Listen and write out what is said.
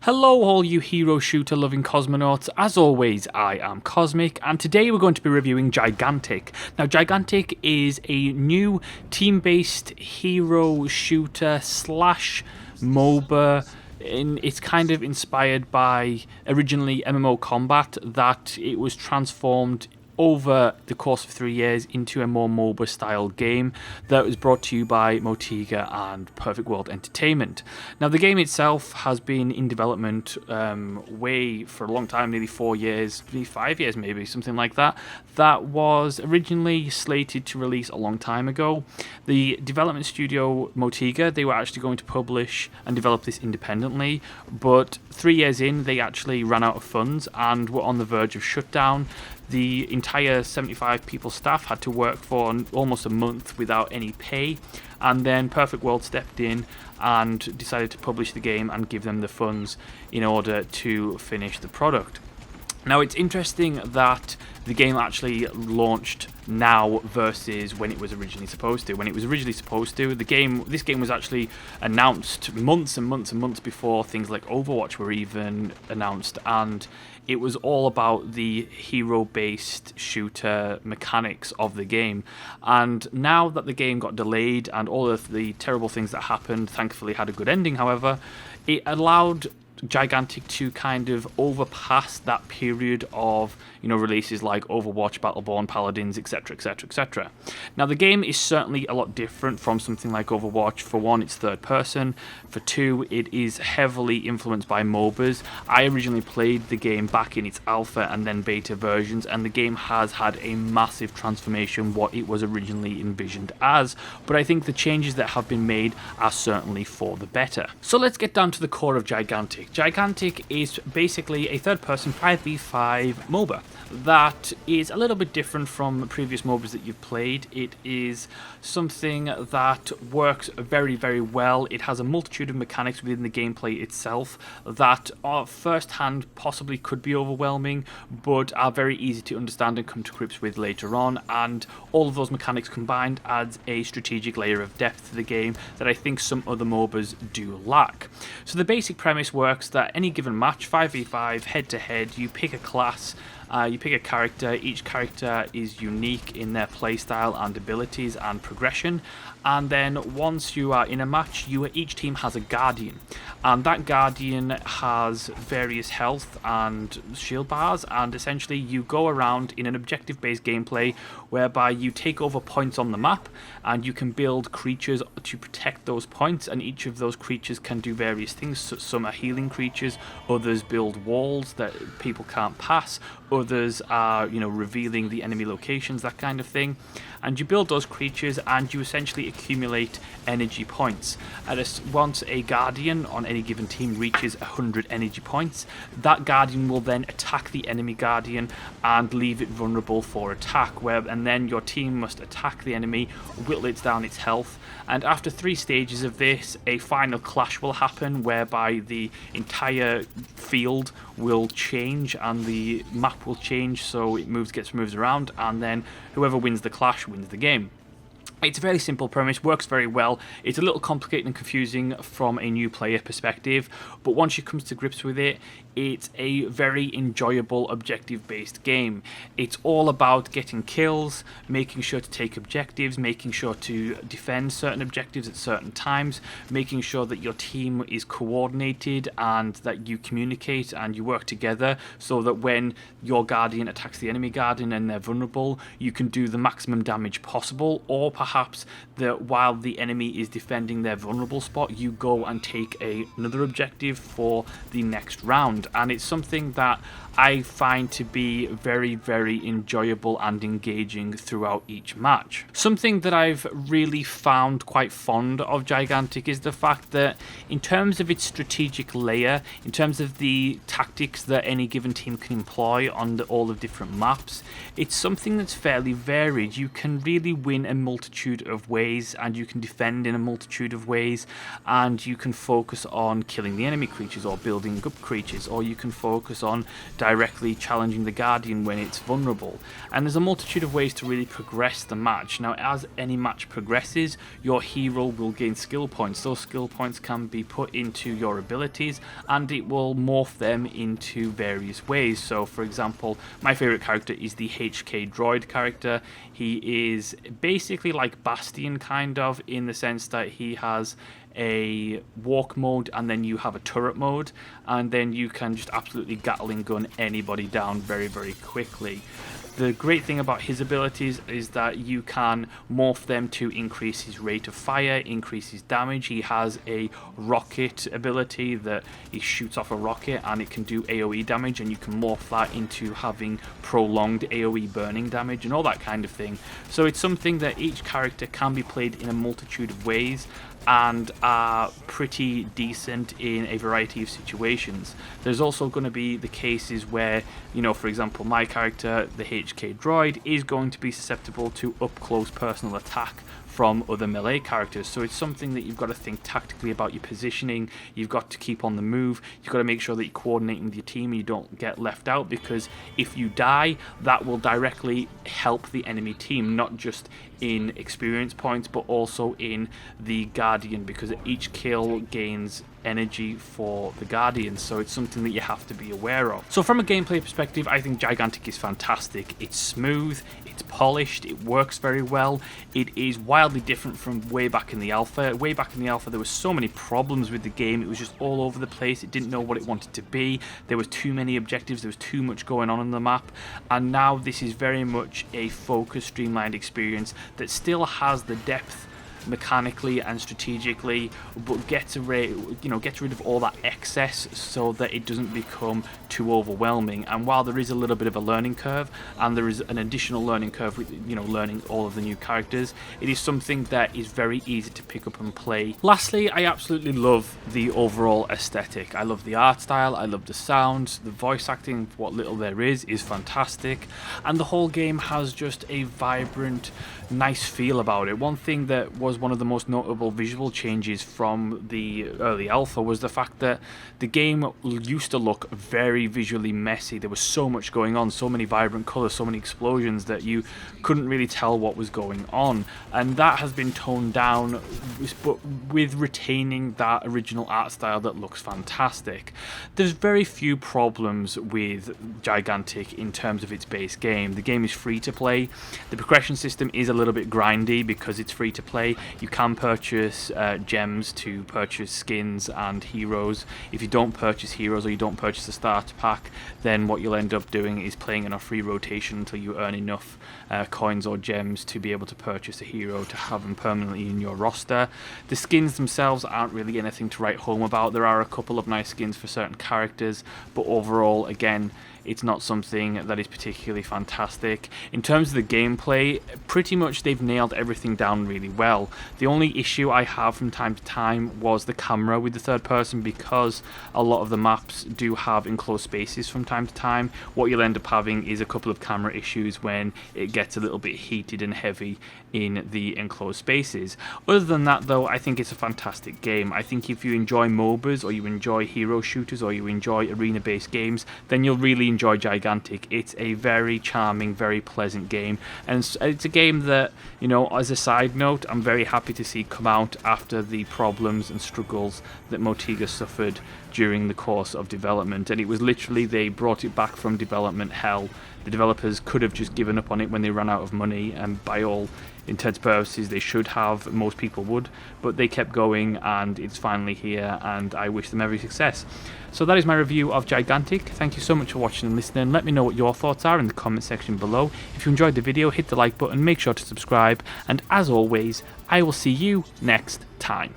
Hello all you hero shooter loving cosmonauts, as always I am Cosmic and today we're going to be reviewing Gigantic. Now Gigantic is a new team-based hero shooter slash MOBA. It's kind of inspired by originally MMO Combat, that it was transformed over the course of 3 years into a more MOBA style game that was brought to you by Motiga and Perfect World Entertainment. Now the game itself has been in development way for a long time, nearly 4 years, maybe 5 years maybe, something like that. That was originally slated to release a long time ago. The development studio Motiga, they were actually going to publish and develop this independently, but 3 years in they actually ran out of funds and were on the verge of shutdown. The entire 75 people staff had to work for almost a month without any pay, and then Perfect World stepped in and decided to publish the game and give them the funds in order to finish the product. Now it's interesting that the game actually launched now versus when it was originally supposed to. When it was originally supposed to, this game was actually announced months and months and months before things like Overwatch were even announced, and it was all about the hero-based shooter mechanics of the game. And now that the game got delayed and all of the terrible things that happened thankfully had a good ending, however, it allowed Gigantic to kind of overpass that period of releases like Overwatch, Battleborn, Paladins, etc, etc, etc. Now the game is certainly a lot different from something like Overwatch. For one, it's third person. For two, it is heavily influenced by MOBAs. I originally played the game back in its alpha and then beta versions, and the game has had a massive transformation what it was originally envisioned as, but I think the changes that have been made are certainly for the better. So let's get down to the core of Gigantic. Gigantic is basically a third-person 5v5 MOBA that is a little bit different from previous MOBAs that you've played. It is something that works very, very well. It has a multitude of mechanics within the gameplay itself that at first hand possibly could be overwhelming, but are very easy to understand and come to grips with later on, and all of those mechanics combined adds a strategic layer of depth to the game that I think some other MOBAs do lack. So the basic premise works that any given match, 5v5, head-to-head, you pick a class, you pick a character. Each character is unique in their playstyle and abilities and progression, and then once you are in a match, each team has a Guardian, and that Guardian has various health and shield bars, and essentially you go around in an objective-based gameplay whereby you take over points on the map and you can build creatures to protect those points, and each of those creatures can do various things. So some are healing creatures, others build walls that people can't pass, others are revealing the enemy locations, that kind of thing. And you build those creatures and you essentially accumulate energy points. Once a Guardian on any given team reaches 100 energy points, that Guardian will then attack the enemy Guardian and leave it vulnerable for attack, and then your team must attack the enemy, whittle it down its health, and after 3 stages of this, a final clash will happen whereby the entire field will change and the map will change, so it gets moved around, and then whoever wins the clash wins the game. It's a very simple premise, works very well. It's a little complicated and confusing from a new player perspective, but once you come to grips with it, it's a very enjoyable objective-based game. It's all about getting kills, making sure to take objectives, making sure to defend certain objectives at certain times, making sure that your team is coordinated and that you communicate and you work together so that when your Guardian attacks the enemy Guardian and they're vulnerable, you can do the maximum damage possible, or perhaps that while the enemy is defending their vulnerable spot, you go and take another objective for the next round. And it's something that I find to be very, very enjoyable and engaging throughout each match. Something that I've really found quite fond of Gigantic is the fact that in terms of its strategic layer, in terms of the tactics that any given team can employ on all the different maps, it's something that's fairly varied. You can really win a multitude multitude of ways, and you can defend in a multitude of ways, and you can focus on killing the enemy creatures or building up creatures, or you can focus on directly challenging the Guardian when it's vulnerable. And there's a multitude of ways to really progress the match. Now, as any match progresses, your hero will gain skill points. Those skill points can be put into your abilities, and it will morph them into various ways. So, for example, my favorite character is the HK Droid character. He is basically like Bastion, kind of, in the sense that he has a walk mode and then you have a turret mode, and then you can just absolutely Gatling gun anybody down very, very quickly. The great thing about his abilities is that you can morph them to increase his rate of fire, increase his damage. He has a rocket ability that he shoots off a rocket and it can do AoE damage, and you can morph that into having prolonged AoE burning damage and all that kind of thing. So it's something that each character can be played in a multitude of ways and are pretty decent in a variety of situations. There's also going to be the cases where, you know, for example, my character, the HK Droid, is going to be susceptible to up-close personal attack from other melee characters. So it's something that you've got to think tactically about your positioning. You've got to keep on the move. You've got to make sure that you're coordinating with your team and you don't get left out, because if you die, that will directly help the enemy team, not just in experience points but also in the Guardian, because each kill gains energy for the Guardian. So it's something that you have to be aware of. So from a gameplay perspective, I think Gigantic is fantastic. It's smooth, it's polished, it works very well. It is wildly different from way back in the alpha. Way back in the alpha, there were so many problems with the game. It was just all over the place. It didn't know what it wanted to be. There was too many objectives. There was too much going on the map. And now this is very much a focused, streamlined experience that still has the depth mechanically and strategically, but gets rid of all that excess so that it doesn't become too overwhelming. And while there is a little bit of a learning curve, and there is an additional learning curve with, you know, learning all of the new characters, it is something that is very easy to pick up and play. Lastly, I absolutely love the overall aesthetic. I love the art style, I love the sounds, the voice acting, what little there is fantastic, and the whole game has just a vibrant, nice feel about it. One thing that was one of the most notable visual changes from the early alpha was the fact that the game used to look very visually messy. There was so much going on, so many vibrant colours, so many explosions that you couldn't really tell what was going on, and that has been toned down, but with retaining that original art style that looks fantastic. There's very few problems with Gigantic in terms of its base game. The game is free to play. The progression system is a little bit grindy because it's free to play. You can purchase gems to purchase skins and heroes. If you don't purchase heroes or you don't purchase a starter pack, then what you'll end up doing is playing in a free rotation until you earn enough coins or gems to be able to purchase a hero to have them permanently in your roster. The skins themselves aren't really anything to write home about. There are a couple of nice skins for certain characters, but overall, again, it's not something that is particularly fantastic. In terms of the gameplay, pretty much they've nailed everything down really well. The only issue I have from time to time was the camera with the third person, because a lot of the maps do have enclosed spaces from time to time. What you'll end up having is a couple of camera issues when it gets a little bit heated and heavy in the enclosed spaces. Other than that though, I think it's a fantastic game. I think if you enjoy MOBAs, or you enjoy hero shooters, or you enjoy arena based games, then you'll really enjoy Gigantic. It's a very charming, very pleasant game, and it's a game that, you know, as a side note, I'm very happy to see come out after the problems and struggles that Motiga suffered during the course of development. And it was literally, they brought it back from development hell. The developers could have just given up on it when they ran out of money, and by all intents and purposes they should have, most people would, but they kept going and it's finally here, and I wish them every success. So that is my review of Gigantic. Thank you so much for watching and listening. Let me know what your thoughts are in the comment section below. If you enjoyed the video, hit the like button, make sure to subscribe, and as always, I will see you next time.